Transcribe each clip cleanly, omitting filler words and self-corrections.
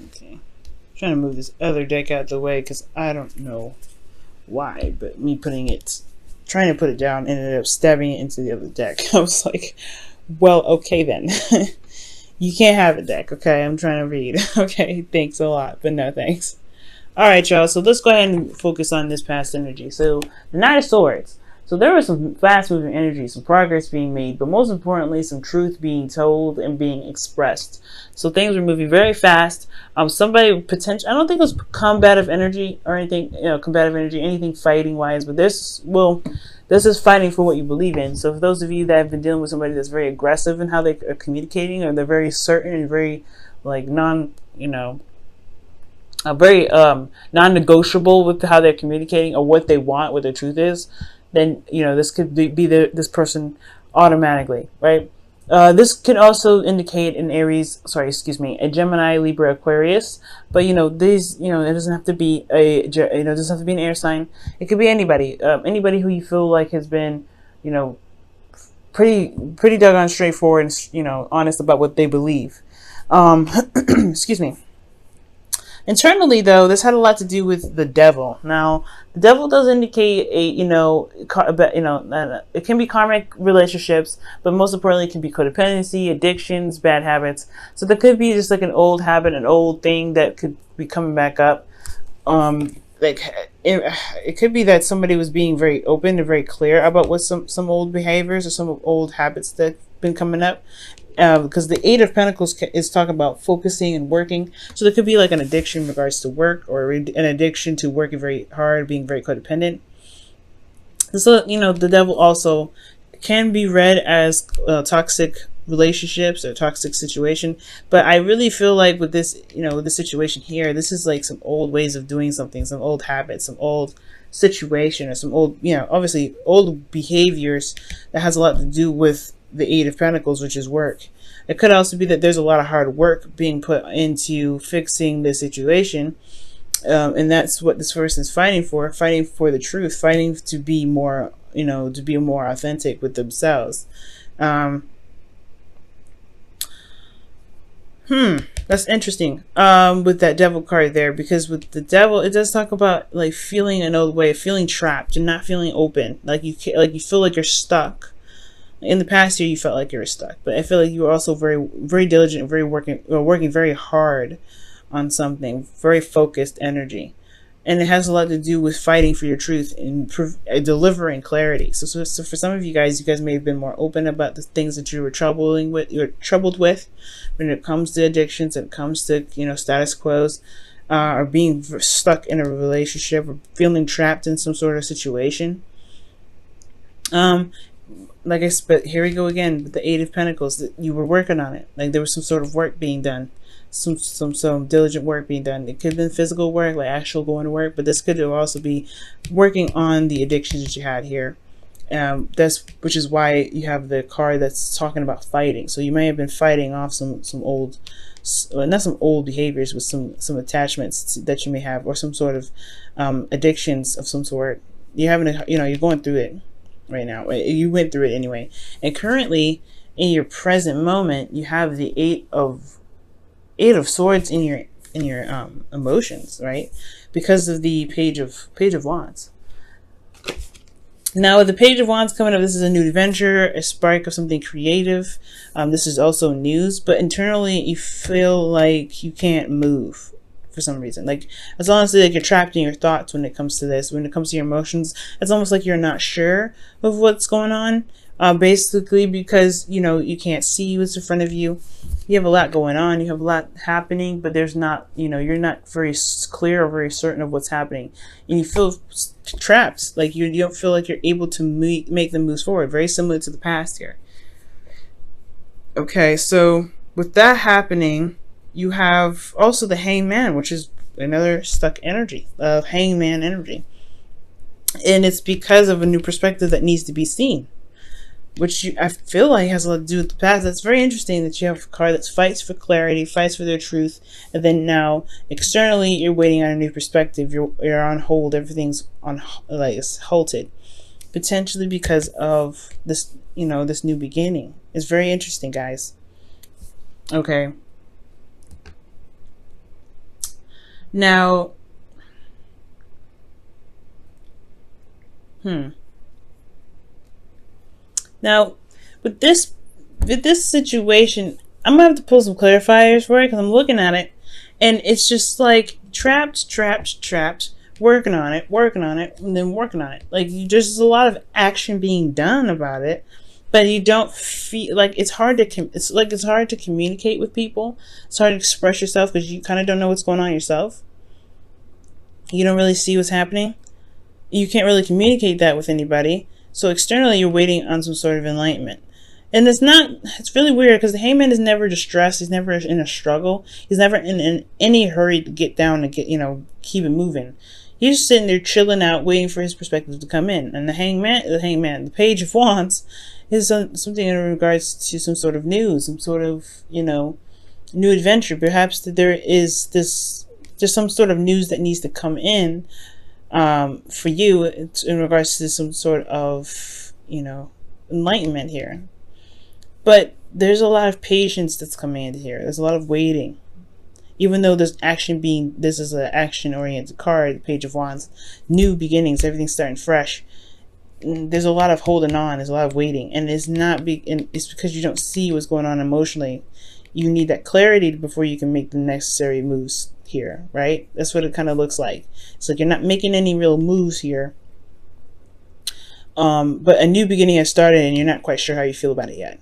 Okay. Trying to move this other deck out of the way because I don't know why, but me trying to put it down, ended up stabbing it into the other deck. I was like, well, okay then. You can't have a deck, okay? I'm trying to read. Okay, thanks a lot, but no thanks. Alright, y'all, so let's go ahead and focus on this past energy. So, the Knight of Swords. So there was some fast-moving energy, some progress being made, but most importantly, some truth being told and being expressed. So things were moving very fast. Somebody potential. I don't think it was combative energy or anything, combative energy, anything fighting-wise, but this is fighting for what you believe in. So for those of you that have been dealing with somebody that's very aggressive in how they are communicating, or they're very certain and very, like, very non-negotiable with how they're communicating or what they want, what their truth is, then this could be this person automatically, right? This could also indicate an Aries, a Gemini, Libra, Aquarius. But these, it doesn't have to be it doesn't have to be an air sign. It could be anybody, anybody who you feel like has been, pretty doggone straightforward and honest about what they believe. Excuse me. Internally, though, this had a lot to do with the devil. Now, the devil does indicate it can be karmic relationships, but most importantly, it can be codependency, addictions, bad habits. So there could be just like an old habit, an old thing that could be coming back up. It could be that somebody was being very open and very clear about what some old behaviors or some old habits that have been coming up. Because the Eight of Pentacles is talking about focusing and working. So there could be like an addiction in regards to work, or an addiction to working very hard, being very codependent. So, the devil also can be read as toxic relationships or toxic situation. But I really feel like with this, with the situation here, this is like some old ways of doing something, some old habits, some old situation, or some old, obviously old behaviors that has a lot to do with the Eight of Pentacles, which is work. It could also be that there's a lot of hard work being put into fixing the situation, and that's what this person is fighting for the truth, fighting to be more, to be more authentic with themselves. That's interesting with that devil card there, because with the devil, it does talk about like feeling an old way, feeling trapped and not feeling open, like you feel like you're stuck. In the past year, you felt like you were stuck, but I feel like you were also very, very diligent, working very hard on something, very focused energy, and it has a lot to do with fighting for your truth and delivering clarity. So for some of you guys may have been more open about the things that you were troubled with, when it comes to addictions, and it comes to status quos, or being stuck in a relationship, or feeling trapped in some sort of situation. But here we go again with the Eight of Pentacles, that you were working on it. Like there was some sort of work being done, some diligent work being done. It could have been physical work, like actual going to work, but this could also be working on the addictions that you had here. Which is why you have the card that's talking about fighting. So you may have been fighting off some old, not some old behaviors, but some attachments that you may have, or some sort of addictions of some sort. You're going through it right now. You went through it anyway, and currently in your present moment, you have the Eight of Swords in your emotions, right? Because of the Page of Wands. Now with the Page of Wands coming up, this is a new adventure, a spark of something creative. This is also news, but internally you feel like you can't move for some reason. Like it's honestly like you're trapped in your thoughts when it comes to this. When it comes to your emotions, it's almost like you're not sure of what's going on. Basically because you can't see what's in front of you. You have a lot going on, you have a lot happening, but there's not, you're not very clear or very certain of what's happening, and you feel trapped. Like you don't feel like you're able to make the moves forward. Very similar to the past here. Okay, so with that happening, you have also the Hangman, which is another stuck energy, Hangman energy. And it's because of a new perspective that needs to be seen, which I feel like has a lot to do with the past. That's very interesting that you have a card that fights for clarity, fights for their truth, and then now externally you're waiting on a new perspective. You're on hold. Everything's on, like, it's halted, potentially because of this, this new beginning. It's very interesting, guys. Okay. Now, now with this situation, I'm gonna have to pull some clarifiers for it because I'm looking at it, and it's just like trapped, working on it, and then working on it. Like there's a lot of action being done about it, but you don't feel like it's hard to it's hard to communicate with people. It's hard to express yourself because you kind of don't know what's going on yourself. You don't really see what's happening. You can't really communicate that with anybody. So externally, you're waiting on some sort of enlightenment. And it's really weird because the hangman is never distressed. He's never in a struggle. He's never in any hurry to get down and keep it moving. He's just sitting there chilling out, waiting for his perspective to come in. And the Page of Wands is something in regards to some sort of news, some sort of, new adventure. Perhaps that there's some sort of news that needs to come in for you in regards to some sort of, enlightenment here. But there's a lot of patience that's commanded here. There's a lot of waiting. Even though this is an action-oriented card, the Page of Wands, new beginnings, everything's starting fresh. There's a lot of holding on. There's a lot of waiting, and it's because you don't see what's going on emotionally. You need that clarity before you can make the necessary moves here, right? That's what it kind of looks like. It's like you're not making any real moves here, but a new beginning has started, and you're not quite sure how you feel about it yet.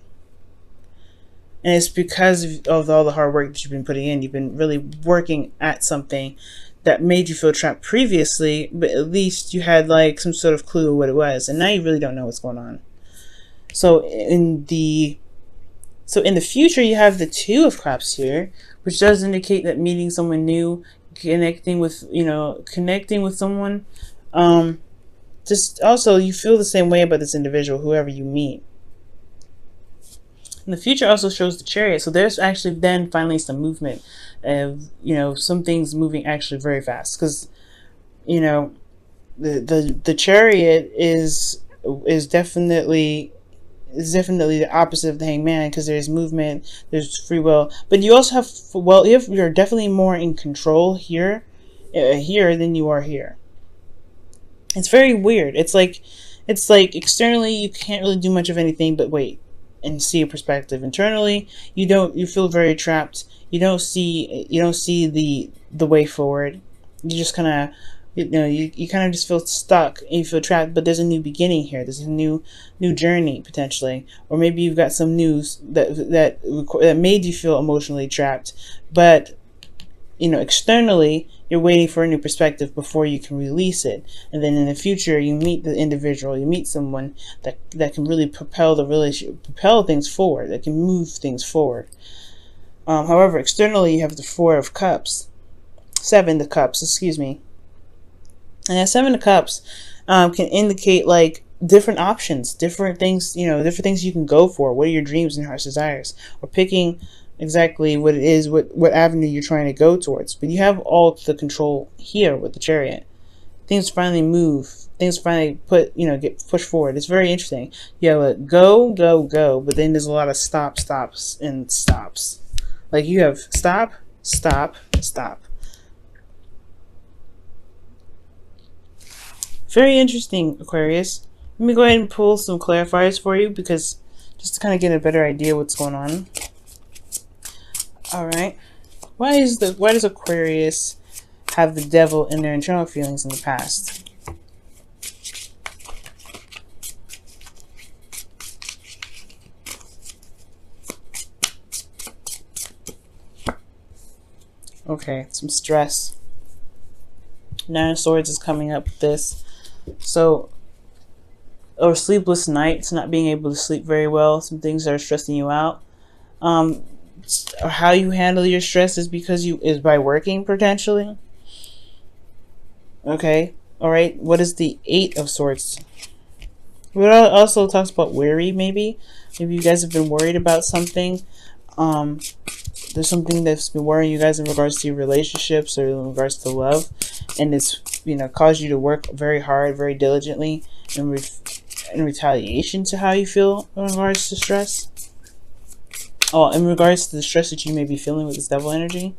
And it's because of all the hard work that you've been putting in. You've been really working at something that made you feel trapped previously, but at least you had like some sort of clue of what it was. And now you really don't know what's going on. So in the future, you have the Two of Cups here, which does indicate that meeting someone new, connecting with someone. Just also, you feel the same way about this individual, whoever you meet. And the future also shows the Chariot, so there's actually then finally some movement of, some things moving actually very fast, because, the Chariot is definitely the opposite of the Hangman, because there's movement, there's free will, but you also have, you're definitely more in control here than you are here. It's very weird. It's like externally you can't really do much of anything but wait and see a perspective. Internally, you feel very trapped. You don't see the way forward. You just kind of, you kind of just feel stuck and you feel trapped, but there's a new beginning here. There's a new journey potentially, or maybe you've got some news that made you feel emotionally trapped, but externally you're waiting for a new perspective before you can release it. And then in the future, you meet the individual, you meet someone that can really propel the relationship, propel things forward, that can move things forward. However, externally, you have the Seven of Cups, excuse me. And that Seven of Cups can indicate like different options, different things, different things you can go for. What are your dreams and heart's desires? Or picking exactly what it is, what avenue you're trying to go towards. But you have all the control here with the Chariot. Things finally move. Things finally get pushed forward. It's very interesting. You have a go, but then there's a lot of stops, and stops. Like you have stop, stop, stop. Very interesting, Aquarius. Let me go ahead and pull some clarifiers for you, because just to kind of get a better idea what's going on. All right. Why does Aquarius have the Devil in their internal feelings in the past? Okay, some stress. Nine of Swords is coming up with this. So, or sleepless nights, not being able to sleep very well, some things that are stressing you out. Or how you handle your stress is by working potentially. Okay, all right. What is the Eight of Swords? It also talks about worry. Maybe you guys have been worried about something. There's something that's been worrying you guys in regards to your relationships or in regards to love, and it's caused you to work very hard, very diligently in retaliation to how you feel in regards to stress. Oh, in regards to the stress that you may be feeling with this Devil energy.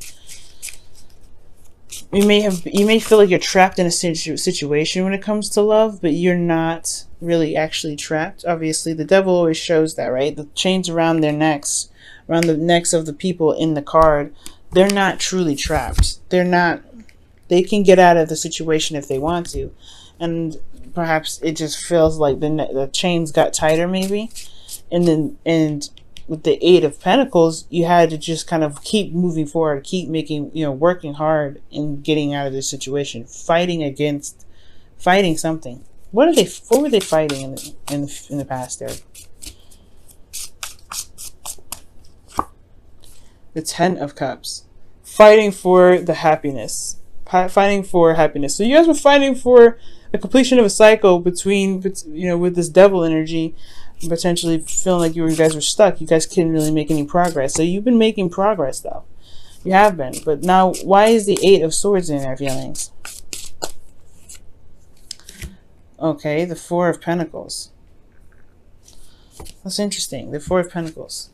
you may feel like you're trapped in a situation when it comes to love, but you're not really actually trapped. Obviously, the devil always shows that, right? The chains around their necks, around the necks of the people in the card, they're not truly trapped. They can get out of the situation if they want to. And perhaps it just feels like the chains got tighter, maybe. And with the Eight of Pentacles, you had to just kind of keep moving forward, keep making, working hard and getting out of this situation, fighting something. What were they fighting in the past there? The Ten of Cups, fighting for the happiness, fighting for happiness. So you guys were fighting for the completion of a cycle between, with this devil energy, potentially feeling like you guys were stuck. You guys couldn't really make any progress. So you've been making progress, though. You have been. But now, why is the Eight of Swords in their feelings? Okay, the Four of Pentacles. That's interesting. The Four of Pentacles.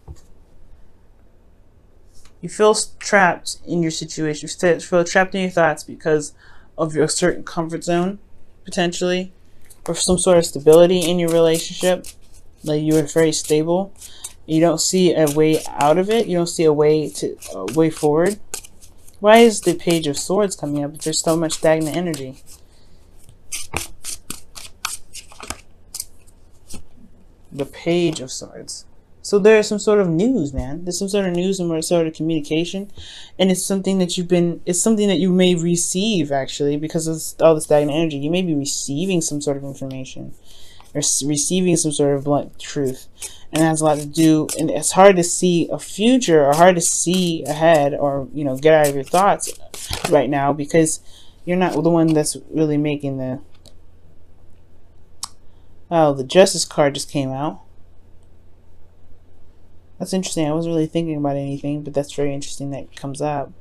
You feel trapped in your situation. You feel trapped in your thoughts because of your certain comfort zone, potentially, or some sort of stability in your relationship. Like you were very stable. You don't see a way out of it. You don't see a way forward. Why is the Page of Swords coming up if there's so much stagnant energy? The Page of Swords. So there's some sort of news, man. There's some sort of news and some sort of communication, and it's something that it's something that you may receive, actually, because of all the stagnant energy. You may be receiving some sort of information, or receiving some sort of blunt truth, and it has a lot to do, and it's hard to see a future, or hard to see ahead, or get out of your thoughts right now, because you're not the one that's really making the Justice card just came out. That's interesting. I wasn't really thinking about anything, but that's very interesting that it comes up.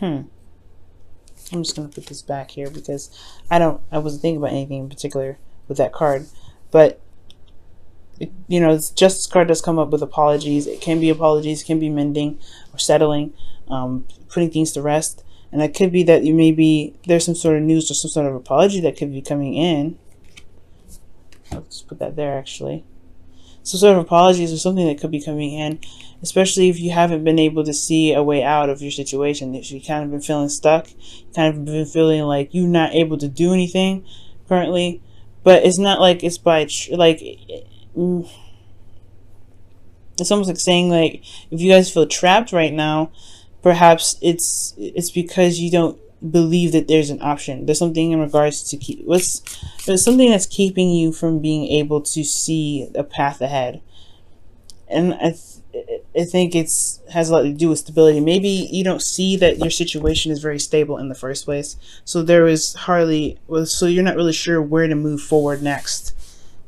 I'm just going to put this back here because I wasn't thinking about anything in particular with that card. But, this Justice card does come up with apologies. It can be apologies, it can be mending or settling, putting things to rest. And that could be that there's some sort of news or some sort of apology that could be coming in. I'll just put that there, actually. Some sort of apologies or something that could be coming in, especially if you haven't been able to see a way out of your situation. If you kind of been feeling stuck, kind of been feeling like you're not able to do anything currently, but it's not like it's it's almost like saying, like, if you guys feel trapped right now, perhaps it's because you don't believe that there's an option. There's something in regards to there's something that's keeping you from being able to see a path ahead, and I think has a lot to do with stability. Maybe you don't see that your situation is very stable in the first place, so so you're not really sure where to move forward next.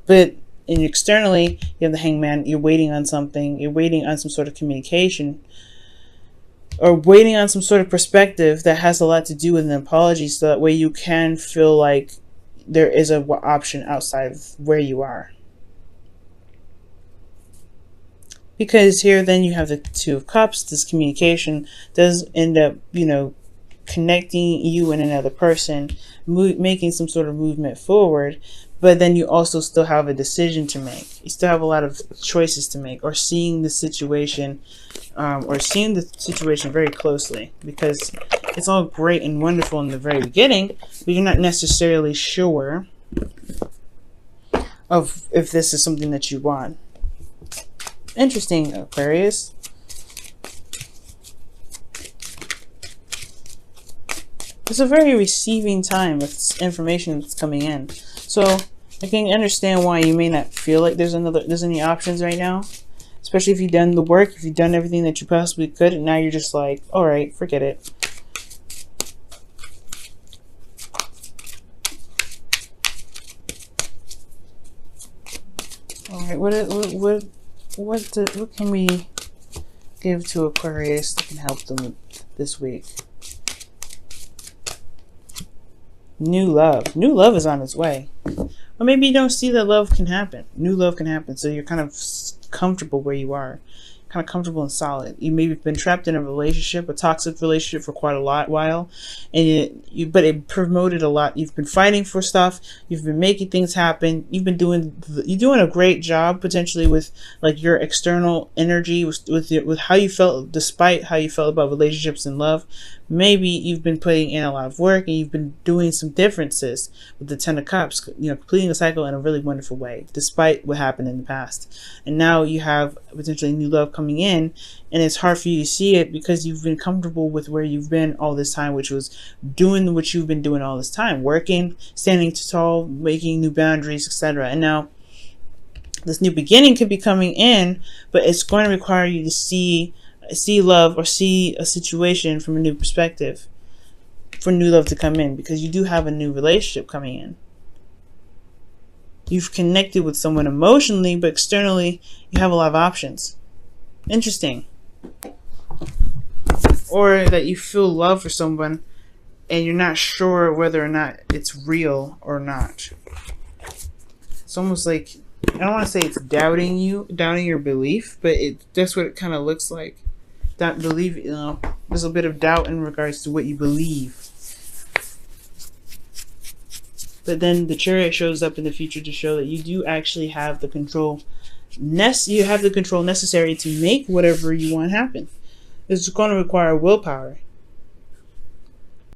But externally, you have the Hangman. You're waiting on something. You're waiting on some sort of communication, or waiting on some sort of perspective that has a lot to do with an apology, so that way you can feel like there is an option outside of where you are. Because here then you have the Two of Cups. This communication does end up, connecting you and another person, making some sort of movement forward. But then you also still have a decision to make. You still have a lot of choices to make, or seeing the situation, very closely, because it's all great and wonderful in the very beginning, but you're not necessarily sure of if this is something that you want. Interesting, Aquarius. It's a very receiving time with information that's coming in. So I can understand why you may not feel like there's any options right now. Especially if you've done the work, if you've done everything that you possibly could, and now you're just like, alright, forget it. Alright, what can we give to Aquarius that can help them this week? New love. New love is on its way. Or maybe you don't see that love can happen. New love can happen, so you're kind of comfortable where you are. kind of comfortable and solid. You maybe been trapped in a relationship, a toxic relationship for quite a while, and but it promoted a lot. You've been fighting for stuff. You've been making things happen. You're doing a great job potentially with like your external energy, with how you felt, despite how you felt about relationships and love. Maybe you've been putting in a lot of work and you've been doing some differences with the Ten of Cups, completing a cycle in a really wonderful way, despite what happened in the past. And now you have potentially new love coming in, and it's hard for you to see it because you've been comfortable with where you've been all this time, which was doing what you've been doing all this time, working, standing tall, making new boundaries, etc. And now this new beginning could be coming in, but it's going to require you to see love or see a situation from a new perspective for new love to come in, because you do have a new relationship coming in. You've connected with someone emotionally, but externally you have a lot of options. Interesting. Or that you feel love for someone and you're not sure whether or not it's real or not. It's almost like, I don't want to say it's doubting your belief, but that's what it kind of looks like. That belief, there's a bit of doubt in regards to what you believe. But then the Chariot shows up in the future to show that you do actually have the control. You have the control necessary to make whatever you want happen. It's going to require willpower.